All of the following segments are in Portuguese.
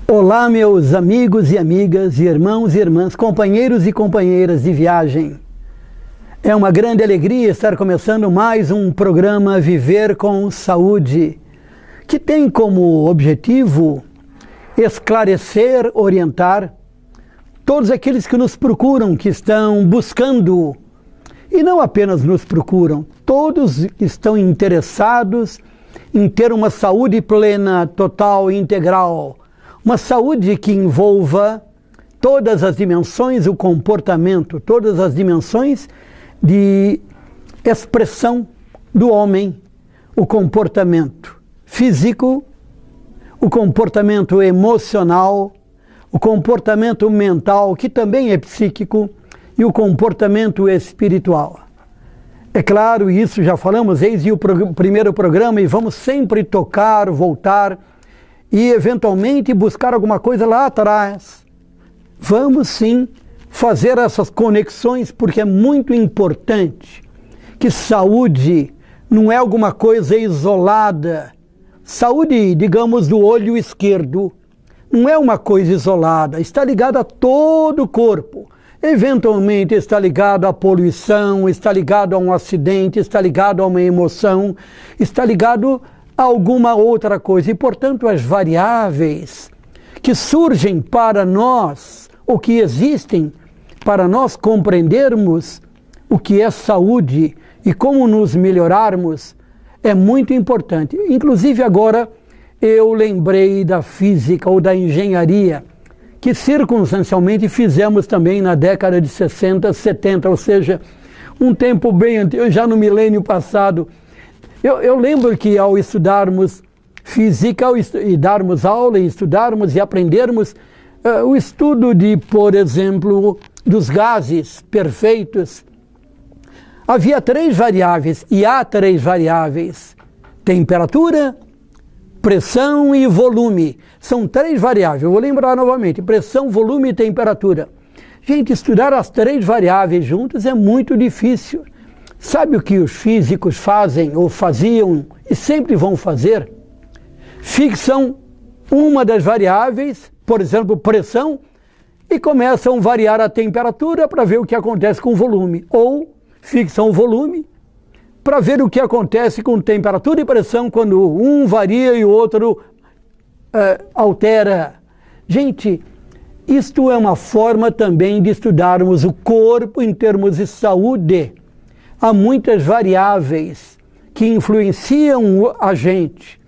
Olá, meus amigos e amigas, irmãos e irmãs, companheiros e companheiras de viagem. É uma grande alegria estar começando mais um programa Viver com Saúde, que tem como objetivo esclarecer, orientar todos aqueles que nos procuram, que estão buscando, e não apenas nos procuram, todos estão interessados em ter uma saúde plena, total e integral. Uma saúde que envolva todas as dimensões, o comportamento, todas as dimensões de expressão do homem, o comportamento físico, o comportamento emocional, o comportamento mental, que também é psíquico, e o comportamento espiritual. É claro, isso já falamos, eis o primeiro programa, e vamos sempre tocar, voltar, e eventualmente buscar alguma coisa lá atrás. Vamos sim fazer essas conexões, porque é muito importante que saúde não é alguma coisa isolada. Saúde, digamos, do olho esquerdo, não é uma coisa isolada, está ligada a todo o corpo. Eventualmente está ligado à poluição, está ligado a um acidente, está ligado a uma emoção, está ligado a alguma outra coisa. E, portanto, as variáveis que surgem para nós, ou que existem para nós compreendermos o que é saúde e como nos melhorarmos, é muito importante. Inclusive agora eu lembrei da física ou da engenharia, que circunstancialmente fizemos também na década de 60, 70, ou seja, um tempo bem antigo, já no milênio passado. Eu lembro que ao estudarmos física, e darmos aula, e estudarmos e aprendermos o estudo de, por exemplo, dos gases perfeitos, havia 3 variáveis, e há 3 variáveis: temperatura, pressão e volume. São 3 variáveis. Eu vou lembrar novamente: pressão, volume e temperatura. Gente, estudar as 3 variáveis juntas é muito difícil. Sabe o que os físicos fazem, ou faziam, e sempre vão fazer? Fixam uma das variáveis, por exemplo, pressão, e começam a variar a temperatura para ver o que acontece com o volume. Ou fixam o volume para ver o que acontece com temperatura e pressão quando um varia e o outro altera. Gente, isto é uma forma também de estudarmos o corpo em termos de saúde. Há muitas variáveis que influenciam a gente.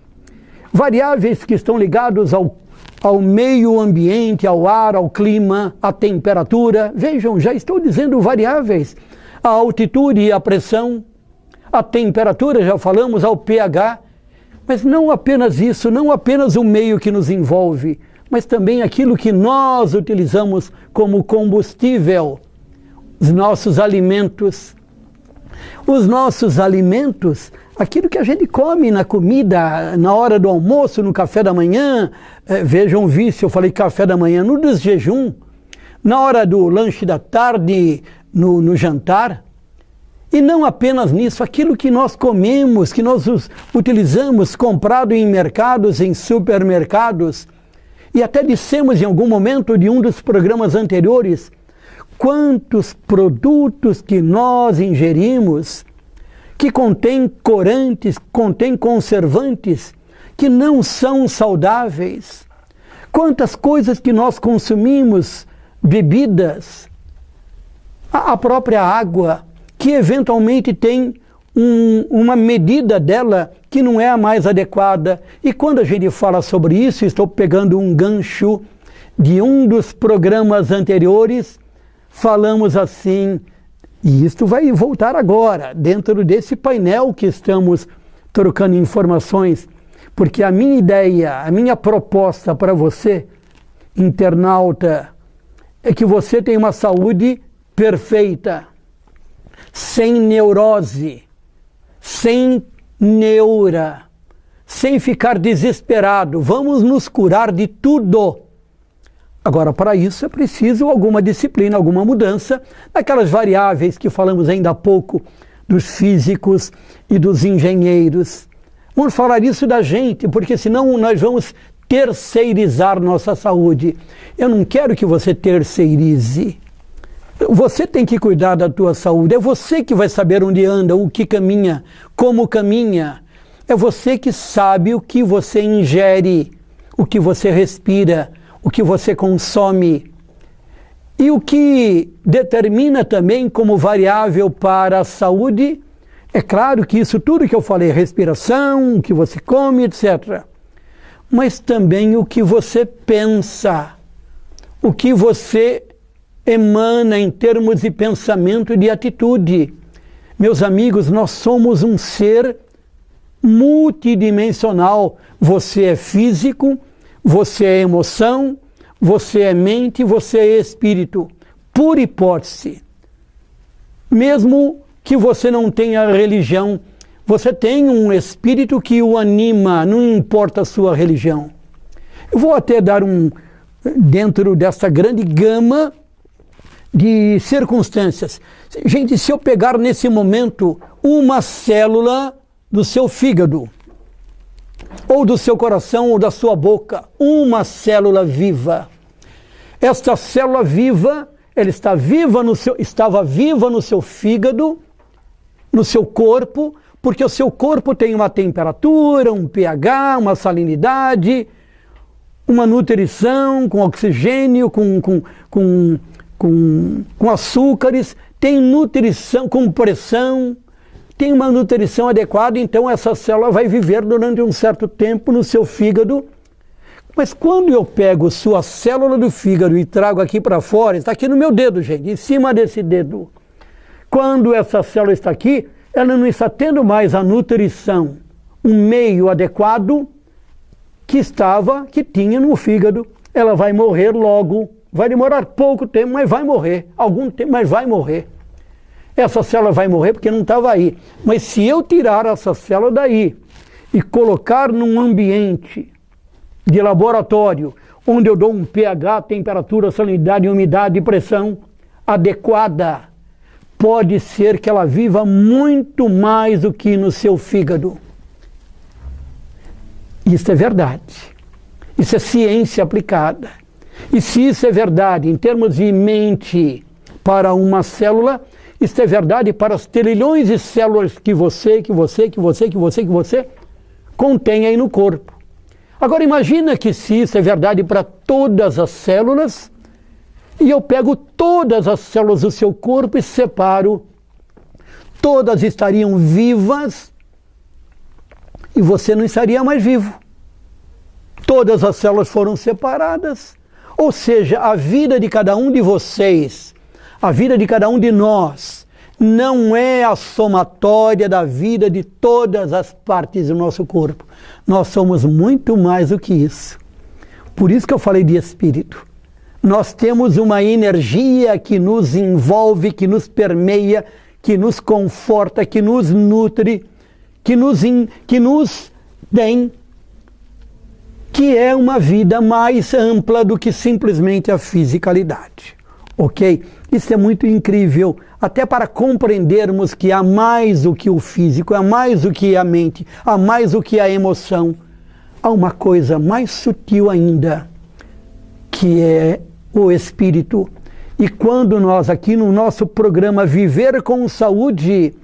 Variáveis que estão ligadas ao meio ambiente, ao ar, ao clima, à temperatura. Vejam, já estou dizendo variáveis. A altitude e a pressão, a temperatura, já falamos, ao pH. Mas não apenas isso, não apenas o meio que nos envolve, mas também aquilo que nós utilizamos como combustível, os nossos alimentos. Os nossos alimentos, aquilo que a gente come na comida, na hora do almoço, no café da manhã, vejam o vício, eu falei café da manhã, no desjejum, na hora do lanche da tarde, no jantar. E não apenas nisso, aquilo que nós comemos, que nós utilizamos, comprado em mercados, em supermercados. E até dissemos em algum momento de um dos programas anteriores, quantos produtos que nós ingerimos que contêm corantes, contêm conservantes, que não são saudáveis. Quantas coisas que nós consumimos, bebidas, a própria água, que eventualmente tem uma medida dela que não é a mais adequada. E quando a gente fala sobre isso, estou pegando um gancho de um dos programas anteriores, falamos assim, e isto vai voltar agora, dentro desse painel que estamos trocando informações, porque a minha ideia, a minha proposta para você, internauta, é que você tenha uma saúde perfeita, sem neurose, sem neura, sem ficar desesperado. Vamos nos curar de tudo. Agora, para isso é preciso alguma disciplina, alguma mudança naquelas variáveis que falamos ainda há pouco, dos físicos e dos engenheiros. Vamos falar isso da gente, porque senão nós vamos terceirizar nossa saúde. Eu não quero que você terceirize. Você tem que cuidar da tua saúde. É você que vai saber onde anda, o que caminha, como caminha. É você que sabe o que você ingere, o que você respira, o que você consome. E o que determina também como variável para a saúde, é claro que isso tudo que eu falei, respiração, o que você come, etc. Mas também o que você pensa, o que você emana em termos de pensamento e de atitude. Meus amigos, nós somos um ser multidimensional. Você é físico, você é emoção, você é mente, você é espírito. Por hipótese. Mesmo que você não tenha religião, você tem um espírito que o anima, não importa a sua religião. Eu vou até dar dentro dessa grande gama de circunstâncias. Gente, se eu pegar nesse momento uma célula do seu fígado, ou do seu coração, ou da sua boca, uma célula viva. Esta célula viva, ela estava viva no seu fígado, no seu corpo, porque o seu corpo tem uma temperatura, um pH, uma salinidade, uma nutrição com oxigênio, com açúcares, tem nutrição com pressão, tem uma nutrição adequada, então essa célula vai viver durante um certo tempo no seu fígado. Mas quando eu pego sua célula do fígado e trago aqui para fora, está aqui no meu dedo, gente, em cima desse dedo. Quando essa célula está aqui, ela não está tendo mais a nutrição, um meio adequado que tinha no fígado. Ela vai morrer logo. Vai demorar pouco tempo, mas vai morrer. Algum tempo, mas vai morrer. Essa célula vai morrer porque não estava aí. Mas se eu tirar essa célula daí e colocar num ambiente de laboratório, onde eu dou um pH, temperatura, salinidade, umidade e pressão adequada, pode ser que ela viva muito mais do que no seu fígado. Isso é verdade. Isso é ciência aplicada. E se isso é verdade em termos de mente para uma célula, isso é verdade para as trilhões de células que você contém aí no corpo. Agora imagina que se isso é verdade para todas as células, e eu pego todas as células do seu corpo e separo, todas estariam vivas e você não estaria mais vivo. Todas as células foram separadas, ou seja, a vida de cada um de vocês, a vida de cada um de nós, não é a somatória da vida de todas as partes do nosso corpo. Nós somos muito mais do que isso. Por isso que eu falei de espírito. Nós temos uma energia que nos envolve, que nos permeia, que nos conforta, que nos nutre, que nos tem, que é uma vida mais ampla do que simplesmente a fisicalidade. Ok? Isso é muito incrível, até para compreendermos que há mais do que o físico, há mais do que a mente, há mais do que a emoção. Há uma coisa mais sutil ainda, que é o espírito. E quando nós aqui no nosso programa Viver com Saúde,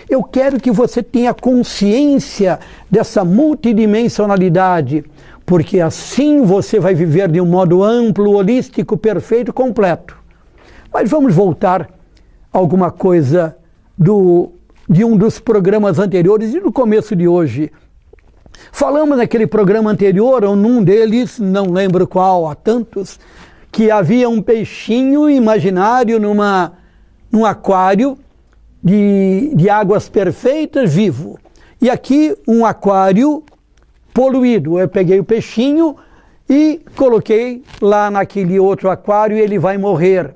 eu quero que você tenha consciência dessa multidimensionalidade, porque assim você vai viver de um modo amplo, holístico, perfeito, completo. Mas vamos voltar a alguma coisa de um dos programas anteriores e no começo de hoje. Falamos naquele programa anterior, ou num deles, não lembro qual, há tantos, que havia um peixinho imaginário num aquário de águas perfeitas, vivo. E aqui um aquário poluído. Eu peguei o peixinho e coloquei lá naquele outro aquário e ele vai morrer.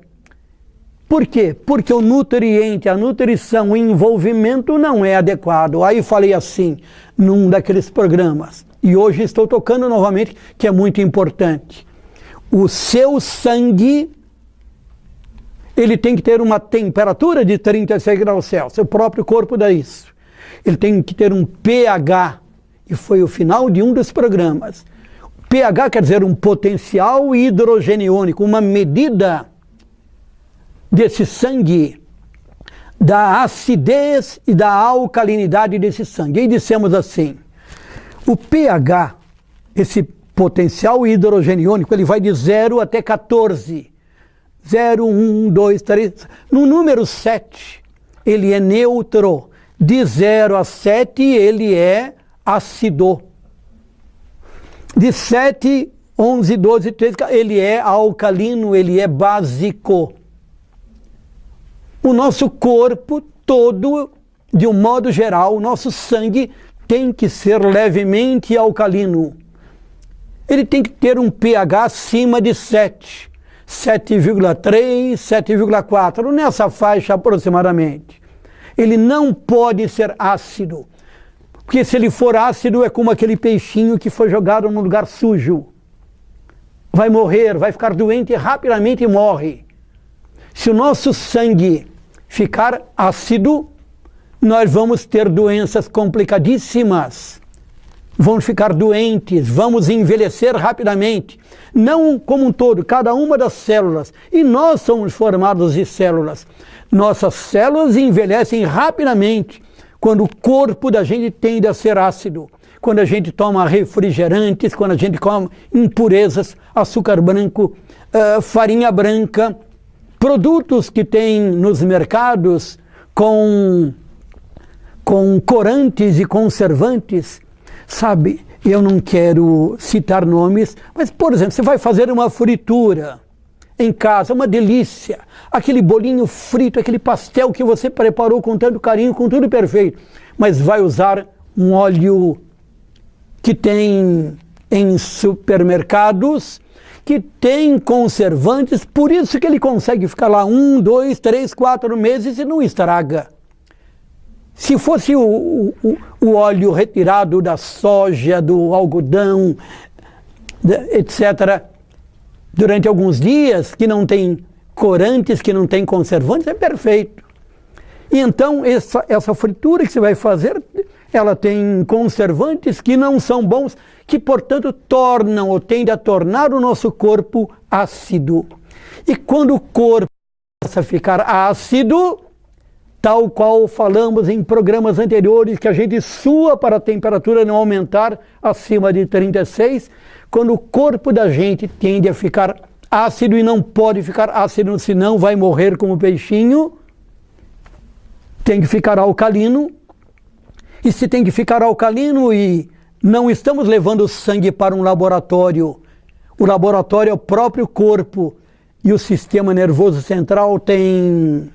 Por quê? Porque o nutriente, a nutrição, o envolvimento não é adequado. Aí falei assim, num daqueles programas. E hoje estou tocando novamente, que é muito importante. O seu sangue, ele tem que ter uma temperatura de 36 graus Celsius. O próprio corpo dá isso. Ele tem que ter um pH. E foi o final de um dos programas. pH quer dizer um potencial hidrogeniônico, uma medida desse sangue, da acidez e da alcalinidade desse sangue. E dissemos assim, o pH, esse potencial hidrogeniônico, ele vai de 0 até 14. 0, 1, 2, 3. No número 7, ele é neutro. De 0 a 7, ele é ácido. De 7, 11, 12, 13, ele é alcalino, ele é básico. O nosso corpo todo, de um modo geral, o nosso sangue tem que ser levemente alcalino. Ele tem que ter um pH acima de 7, 7,3, 7,4, nessa faixa aproximadamente. Ele não pode ser ácido, porque se ele for ácido é como aquele peixinho que foi jogado num lugar sujo. Vai morrer, vai ficar doente rapidamente e morre. Se o nosso sangue ficar ácido, nós vamos ter doenças complicadíssimas. Vamos ficar doentes, vamos envelhecer rapidamente. Não como um todo, cada uma das células. E nós somos formados de células. Nossas células envelhecem rapidamente quando o corpo da gente tende a ser ácido. Quando a gente toma refrigerantes, quando a gente come impurezas, açúcar branco, farinha branca, produtos que tem nos mercados com corantes e conservantes. Sabe, eu não quero citar nomes, mas, por exemplo, você vai fazer uma fritura em casa, uma delícia. Aquele bolinho frito, aquele pastel que você preparou com tanto carinho, com tudo perfeito, mas vai usar um óleo que tem em supermercados, que tem conservantes, por isso que ele consegue ficar lá 1, 2, 3, 4 meses e não estraga. Se fosse o óleo retirado da soja, do algodão, etc., durante alguns dias, que não tem corantes, que não tem conservantes, é perfeito. E então, essa fritura que você vai fazer, ela tem conservantes que não são bons, que, portanto, tornam ou tendem a tornar o nosso corpo ácido. E quando o corpo começa a ficar ácido, tal qual falamos em programas anteriores, que a gente sua para a temperatura não aumentar acima de 36, quando o corpo da gente tende a ficar ácido e não pode ficar ácido, senão vai morrer como peixinho, tem que ficar alcalino. E se tem que ficar alcalino e não estamos levando o sangue para um laboratório, o laboratório é o próprio corpo e o sistema nervoso central tem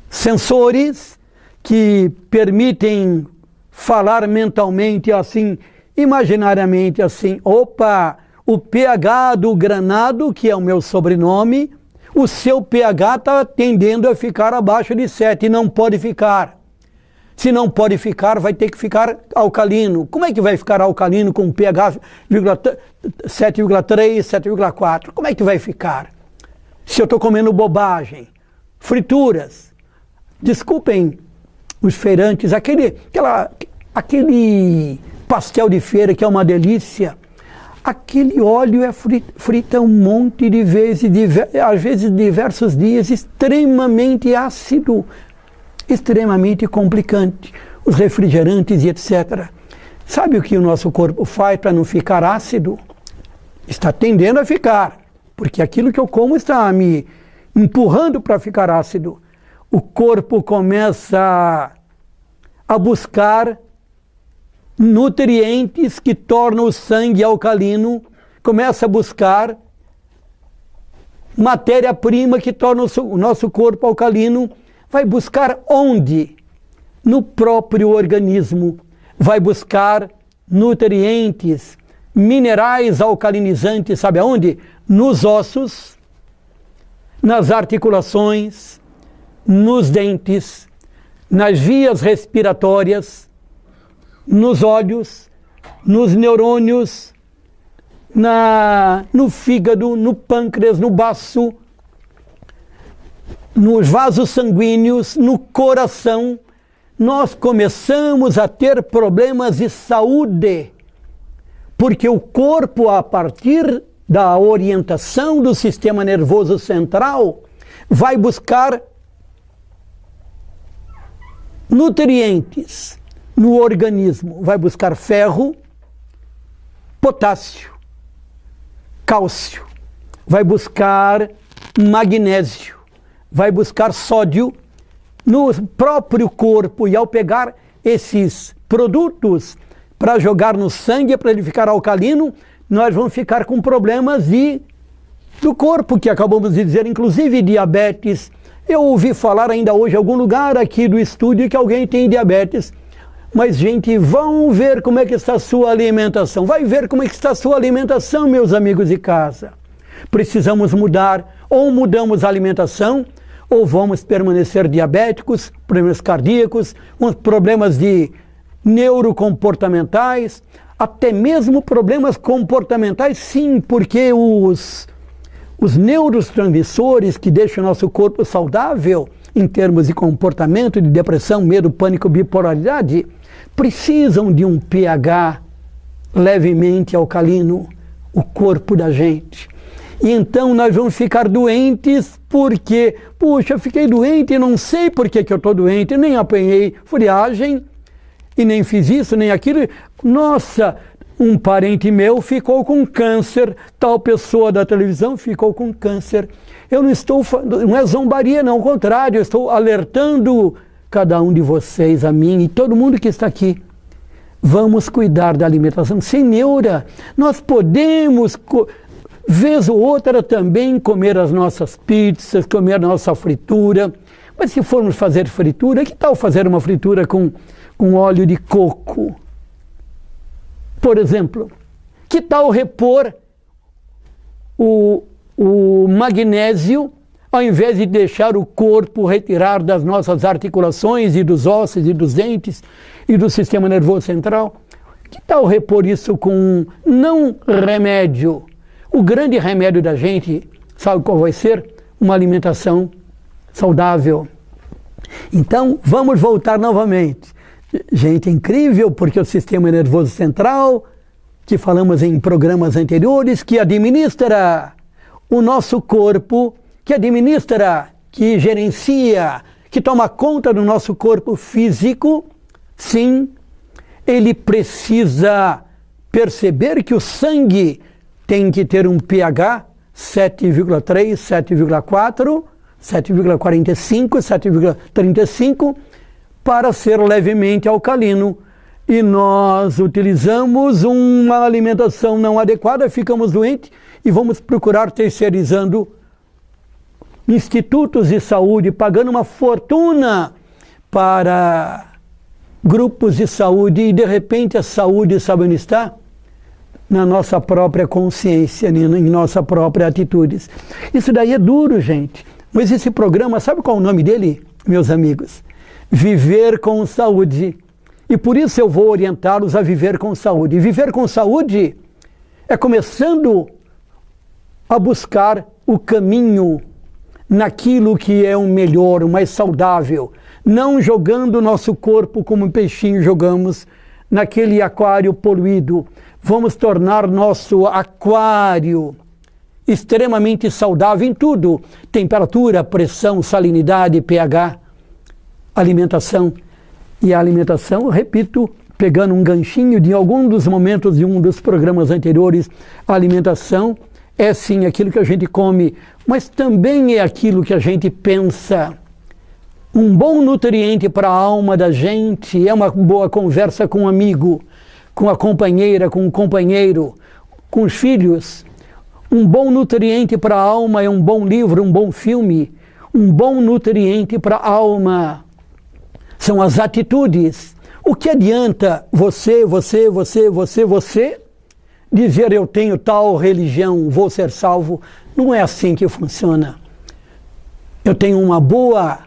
sensores que permitem falar mentalmente assim, imaginariamente assim, opa, o pH do Granado, que é o meu sobrenome, o seu pH está tendendo a ficar abaixo de 7 e não pode ficar. Se não pode ficar, vai ter que ficar alcalino. Como é que vai ficar alcalino com pH 7,3, 7,4? Como é que vai ficar? Se eu estou comendo bobagem, frituras. Desculpem os feirantes, aquele pastel de feira que é uma delícia, aquele óleo é frita um monte de vezes, às vezes diversos dias, extremamente ácido, extremamente complicante. Os refrigerantes e etc. Sabe o que o nosso corpo faz para não ficar ácido? Está tendendo a ficar, porque aquilo que eu como está me empurrando para ficar ácido. O corpo começa a buscar nutrientes que tornam o sangue alcalino, começa a buscar matéria-prima que torna o nosso corpo alcalino. Vai buscar onde? No próprio organismo. Vai buscar nutrientes, minerais alcalinizantes, sabe aonde? Nos ossos, nas articulações, nos dentes, nas vias respiratórias, nos olhos, nos neurônios, no fígado, no pâncreas, no baço, nos vasos sanguíneos, no coração. Nós começamos a ter problemas de saúde Porque o corpo, a partir da orientação do sistema nervoso central, vai buscar nutrientes no organismo, vai buscar ferro, potássio, cálcio, vai buscar magnésio, vai buscar sódio no próprio corpo, e ao pegar esses produtos para jogar no sangue, para ele ficar alcalino, nós vamos ficar com problemas do corpo, que acabamos de dizer, inclusive diabetes. Eu ouvi falar ainda hoje em algum lugar aqui do estúdio que alguém tem diabetes. Mas, gente, vão ver como é que está a sua alimentação. Vai ver como é que está a sua alimentação, meus amigos de casa. Precisamos mudar, ou mudamos a alimentação, ou vamos permanecer diabéticos, problemas cardíacos, problemas de neurocomportamentais, até mesmo problemas comportamentais, sim, porque os neurotransmissores que deixam o nosso corpo saudável, em termos de comportamento, de depressão, medo, pânico, bipolaridade, precisam de um pH levemente alcalino, o corpo da gente. E então nós vamos ficar doentes porque, puxa, eu fiquei doente e não sei por que eu estou doente, nem apanhei friagem, e nem fiz isso, nem aquilo. Nossa, um parente meu ficou com câncer, tal pessoa da televisão ficou com câncer. Eu não é zombaria, não, ao contrário, eu estou alertando cada um de vocês, a mim e todo mundo que está aqui. Vamos cuidar da alimentação sem neura. Nós podemos, vez ou outra, também comer as nossas pizzas, comer a nossa fritura. Mas se formos fazer fritura, que tal fazer uma fritura com óleo de coco? Por exemplo, que tal repor o magnésio, ao invés de deixar o corpo retirar das nossas articulações e dos ossos e dos dentes e do sistema nervoso central? Que tal repor isso com não remédio? O grande remédio da gente, sabe qual vai ser? Uma alimentação saudável. Então, vamos voltar novamente. Gente, é incrível, porque o sistema nervoso central, que falamos em programas anteriores, que administra o nosso corpo, que administra, que gerencia, que toma conta do nosso corpo físico, sim, ele precisa perceber que o sangue tem que ter um pH 7,3, 7,4, 7,45, 7,35, para ser levemente alcalino. E nós utilizamos uma alimentação não adequada, ficamos doentes e vamos procurar terceirizando institutos de saúde, pagando uma fortuna para grupos de saúde, e de repente a saúde, sabe onde está? Na nossa própria consciência, em nossa própria atitudes. Isso daí é duro, gente. Mas esse programa, sabe qual é o nome dele, meus amigos? Viver com saúde. E por isso eu vou orientá-los a viver com saúde. E viver com saúde é começando a buscar o caminho naquilo que é o melhor, o mais saudável. Não jogando o nosso corpo como um peixinho jogamos naquele aquário poluído. Vamos tornar nosso aquário extremamente saudável em tudo. Temperatura, pressão, salinidade, pH, alimentação. E a alimentação, repito, pegando um ganchinho de algum dos momentos de um dos programas anteriores, a alimentação é sim aquilo que a gente come, mas também é aquilo que a gente pensa. Um bom nutriente para a alma da gente é uma boa conversa com um amigo, com a companheira, com o companheiro, com os filhos. Um bom nutriente para a alma é um bom livro, um bom filme. Um bom nutriente para a alma são as atitudes. O que adianta você dizer eu tenho tal religião, vou ser salvo? Não é assim que funciona. Eu tenho uma boa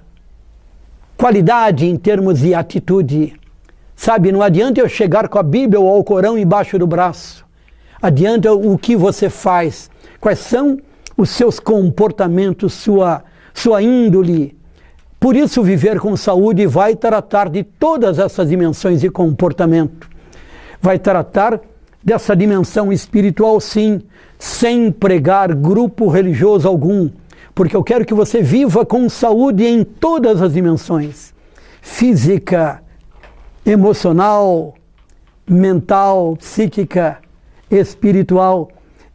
qualidade em termos de atitude. Sabe, não adianta eu chegar com a Bíblia ou o Corão embaixo do braço. Adianta o que você faz. Quais são os seus comportamentos, sua índole. Por isso, viver com saúde vai tratar de todas essas dimensões de comportamento. Vai tratar dessa dimensão espiritual, sim, sem pregar grupo religioso algum, porque eu quero que você viva com saúde em todas as dimensões: física, emocional, mental, psíquica, espiritual.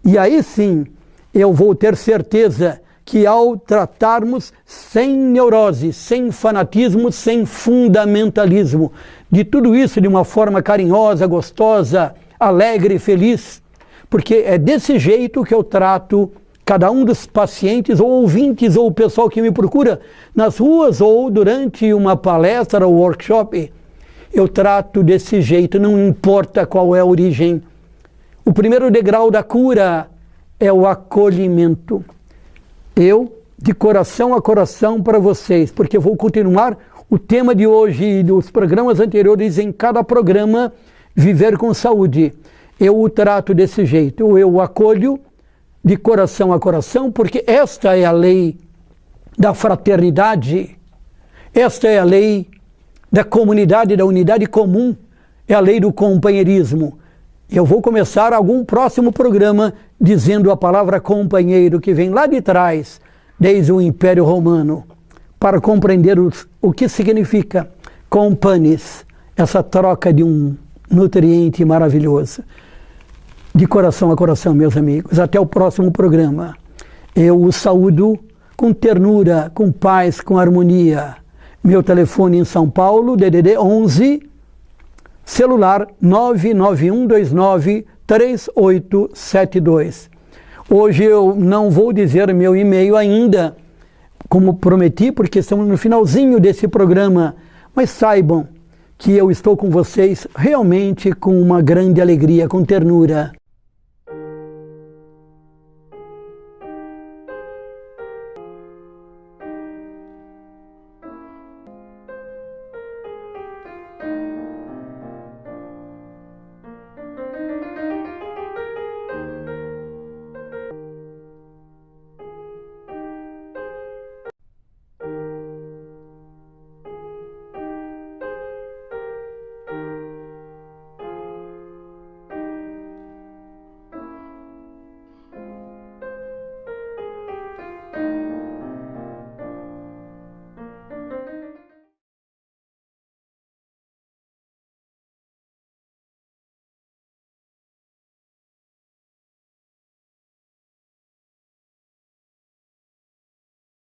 E aí sim, eu vou ter certeza que ao tratarmos sem neurose, sem fanatismo, sem fundamentalismo, de tudo isso de uma forma carinhosa, gostosa, alegre e feliz, porque é desse jeito que eu trato cada um dos pacientes ou ouvintes ou o pessoal que me procura nas ruas ou durante uma palestra ou workshop. Eu trato desse jeito, não importa qual é a origem. O primeiro degrau da cura é o acolhimento. Eu, de coração a coração para vocês, porque eu vou continuar o tema de hoje e dos programas anteriores em cada programa, Viver com Saúde. Eu o trato desse jeito, eu o acolho de coração a coração, porque esta é a lei da fraternidade, esta é a lei da comunidade, da unidade comum, é a lei do companheirismo. Eu vou começar algum próximo programa dizendo a palavra companheiro, que vem lá de trás, desde o Império Romano, para compreender o que significa companis, essa troca de um nutriente maravilhoso. De coração a coração, meus amigos. Até o próximo programa. Eu os saúdo com ternura, com paz, com harmonia. Meu telefone em São Paulo, DDD 11, celular 991293872. Hoje eu não vou dizer meu e-mail ainda, como prometi, porque estamos no finalzinho desse programa, mas saibam que eu estou com vocês realmente com uma grande alegria, com ternura.